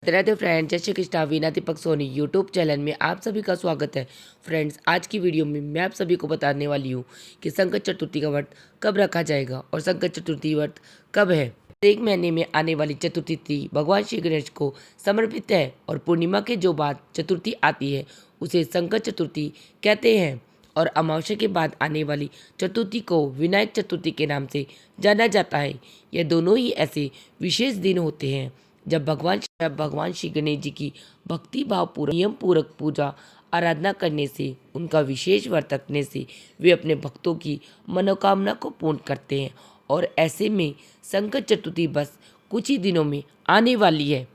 Radhe friends, जय Shri Krishna. Veena Deepak Soni YouTube channel में आप सभी का स्वागत है। फ्रेंड्स, आज की वीडियो में मैं आप सभी को बताने वाली हूँ कि संकट चतुर्थी का व्रत कब रखा जाएगा और संकट चतुर्थी व्रत कब है। एक महीने में आने वाली चतुर्थी तिथि भगवान श्री गणेश को समर्पित है और पूर्णिमा के जो बाद चतुर्थी आती है उसे संकट चतुर्थी कहते हैं और अमावस्या के बाद आने वाली चतुर्थी को विनायक चतुर्थी के नाम से जाना जाता है। यह दोनों ही ऐसे विशेष दिन होते हैं जब भगवान श्री गणेश जी की भक्ति भाव पूर्वक नियम पूर्वक पूजा आराधना करने से, उनका विशेष व्रत रखने से वे अपने भक्तों की मनोकामना को पूर्ण करते हैं। और ऐसे में संकट चतुर्थी बस कुछ ही दिनों में आने वाली है।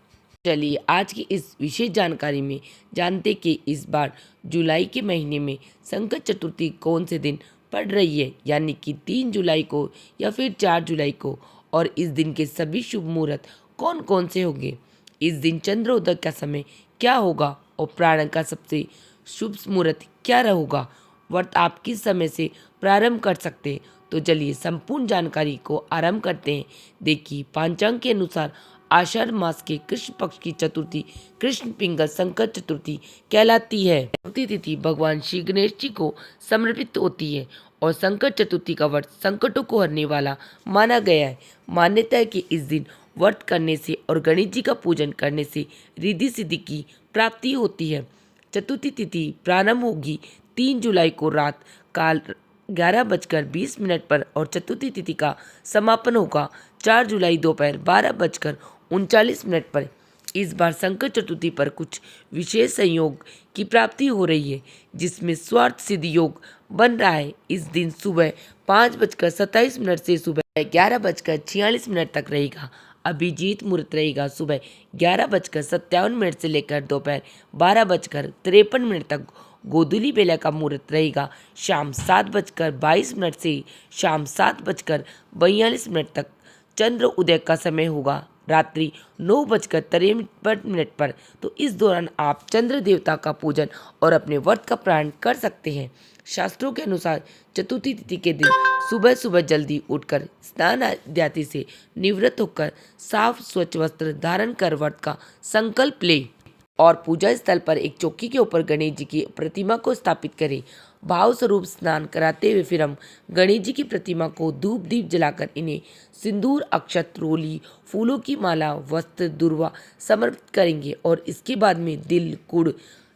चलिए आज की इस विशेष जानकारी में जानते कि इस बार जुलाई के महीने में संकट चतुर्थी कौन से दिन पड़ रही है, यानी कि 3 जुलाई को या फिर 4 जुलाई को, और इस दिन के सभी शुभ मुहूर्त कौन कौन से होंगे। इस दिन चंद्रोदय का समय क्या होगा और प्रारंभ का सबसे शुभ मुहूर्त क्या रहेगा। व्रत आप किस समय से प्रारंभ कर सकते हैं, तो चलिए संपूर्ण जानकारी को आरंभ करते हैं। देखिए, पंचांग के अनुसार आषाढ़ मास के कृष्ण पक्ष की चतुर्थी कृष्ण पिंगल संकट चतुर्थी कहलाती है। चतुर्थी तिथि भगवान श्री गणेश जी को समर्पित होती है और संकट चतुर्थी का व्रत संकटों को हरने वाला माना गया है। मान्यता है कि इस दिन व्रत करने से और गणेश जी का पूजन करने से रिद्धि सिद्धि की प्राप्ति होती है। चतुर्थी तिथि प्रारंभ होगी 3 जुलाई को रात काल 11:20 पर और चतुर्थी तिथि का समापन होगा 4 जुलाई दोपहर 12:39 पर। इस बार संकट चतुर्थी पर कुछ विशेष संयोग की प्राप्ति हो रही है, जिसमें स्वार्थ सिद्धि योग बन रहा है। इस दिन सुबह 5:27 से सुबह 11:46 तक रहेगा। अभिजीत मुहूर्त रहेगा सुबह 11:57 से लेकर दोपहर 12:53 तक। गोधूली बेला का मुहूर्त रहेगा शाम 7:22 से शाम 7:42 तक। चंद्र उदय का समय होगा रात्रि 9:53 पर। तो इस दौरान आप चंद्र देवता का पूजन और अपने व्रत का प्रारंभ कर सकते हैं। शास्त्रों के अनुसार चतुर्थी तिथि के दिन सुबह सुबह जल्दी उठकर स्नान आदि से निवृत्त होकर साफ स्वच्छ वस्त्र धारण कर व्रत का संकल्प ले और पूजा स्थल पर एक चौकी के ऊपर गणेश जी की प्रतिमा को स्थापित करें। भाव स्वरूप स्नान कराते हुए फिर हम गणेश जी की प्रतिमा को धूप दीप जलाकर इन्हें सिंदूर, अक्षत, रोली, फूलों की माला, वस्त्र, दुर्वा समर्पित करेंगे और इसके बाद में तिल, गुड़,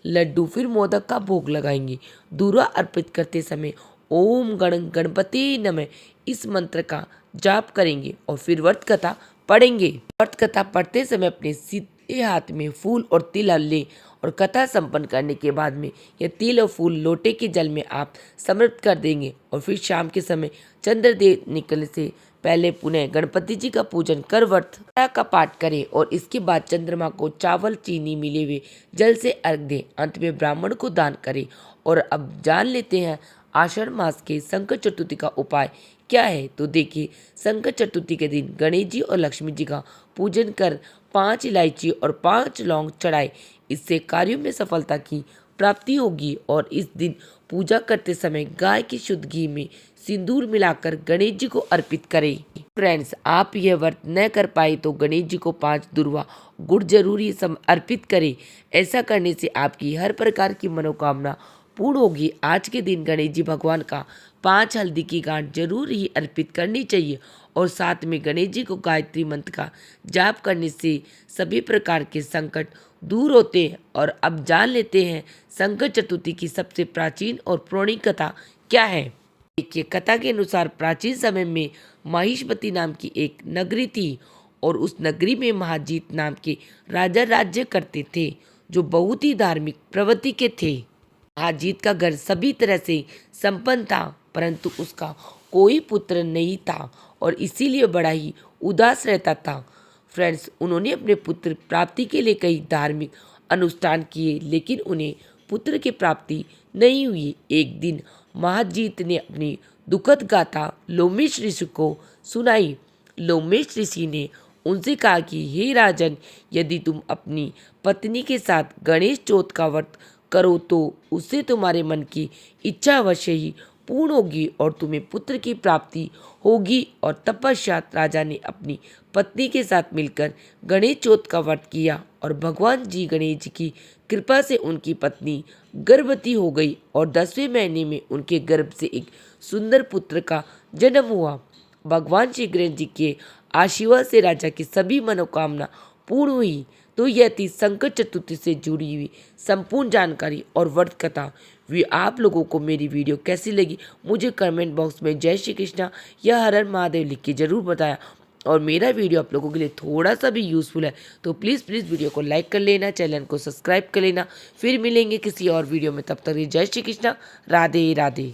लड्डू फिर मोदक का भोग लगाएंगे। दुर्वा अर्पित करते समय ओम गणपति नमः इस मंत्र का जाप करेंगे और फिर व्रत कथा पढ़ेंगे। व्रत कथा पढ़ते समय अपने सीधे हाथ में फूल और तिल लें और कथा संपन्न करने के बाद में यह तिल और फूल लोटे के जल में आप समर्पित कर देंगे और फिर शाम के समय चंद्रदेव निकलने से पहले पुनः गणपति जी का पूजन कर व्रत का पाठ करें और इसके बाद चंद्रमा को चावल चीनी मिले हुए जल से अर्घ दें। अंत में ब्राह्मण को दान करें। और अब जान लेते हैं आषाढ़ मास के संकट चतुर्थी का उपाय क्या है। तो देखिए, संकट चतुर्थी के दिन गणेश जी और लक्ष्मी जी का पूजन कर 5 इलायची और 5 लौंग चढ़ाए। इससे कार्यों में सफलता की प्राप्ति होगी। और इस दिन पूजा करते समय गाय की शुद्ध घी में सिंदूर मिलाकर गणेश जी को अर्पित करें। फ्रेंड्स, आप यह व्रत न कर पाए तो गणेश जी को 5 दुर्वा गुड़ जरूरी अर्पित करें। ऐसा करने से आपकी हर प्रकार की मनोकामना पूर्ण होगी। आज के दिन गणेश जी भगवान का 5 हल्दी की गांठ जरूर ही अर्पित करनी चाहिए और साथ में गणेश जी को गायत्री मंत्र का जाप करने से सभी प्रकार के संकट दूर होते हैं। और अब जान लेते हैं संकट चतुर्थी की सबसे प्राचीन और पौराणिक कथा क्या है। देखिए, कथा के अनुसार प्राचीन समय में महिष्मती नाम की एक नगरी थी और उस नगरी में महाजीत नाम के राजा राज्य करते थे, जो बहुत ही धार्मिक प्रवृत्ति के थे। महाजीत का घर सभी तरह से संपन्न था, परंतु उसका कोई पुत्र नहीं था और इसीलिए बड़ा ही उदास रहता था। फ्रेंड्स, उन्होंने अपने पुत्र प्राप्ति के लिए कई धार्मिक अनुष्ठान किए, लेकिन उन्हें पुत्र की प्राप्ति नहीं हुई। एक दिन महाजीत ने अपनी दुखद गाथा लोमेश ऋषि को सुनाई। लोमेश ऋषि ने उनसे कहा कि हे राजन, यदि तुम अपनी पत्नी के साथ गणेश चौथ का व्रत करो तो उससे तुम्हारे मन की इच्छा अवश्य ही पूर्ण होगी और तुम्हें पुत्र की प्राप्ति होगी। और तत्पश्चात राजा ने अपनी पत्नी के साथ मिलकर गणेश चौथ का व्रत किया और भगवान जी गणेश जी की कृपा से उनकी पत्नी गर्भवती हो गई और 10वें महीने में उनके गर्भ से एक सुंदर पुत्र का जन्म हुआ। भगवान श्री गणेश जी के आशीर्वाद से राजा की सभी मनोकामना पूर्ण हुई। तो यह थी संकट चतुर्थी से जुड़ी हुई संपूर्ण जानकारी और व्रत कथा। आप लोगों को मेरी वीडियो कैसी लगी मुझे कमेंट बॉक्स में जय श्री कृष्णा या हर हर महादेव लिख के ज़रूर बताया। और मेरा वीडियो आप लोगों के लिए थोड़ा सा भी यूज़फुल है तो प्लीज़ वीडियो को लाइक कर लेना, चैनल को सब्सक्राइब कर लेना। फिर मिलेंगे किसी और वीडियो में, तब तक जय श्री कृष्णा, राधे राधे।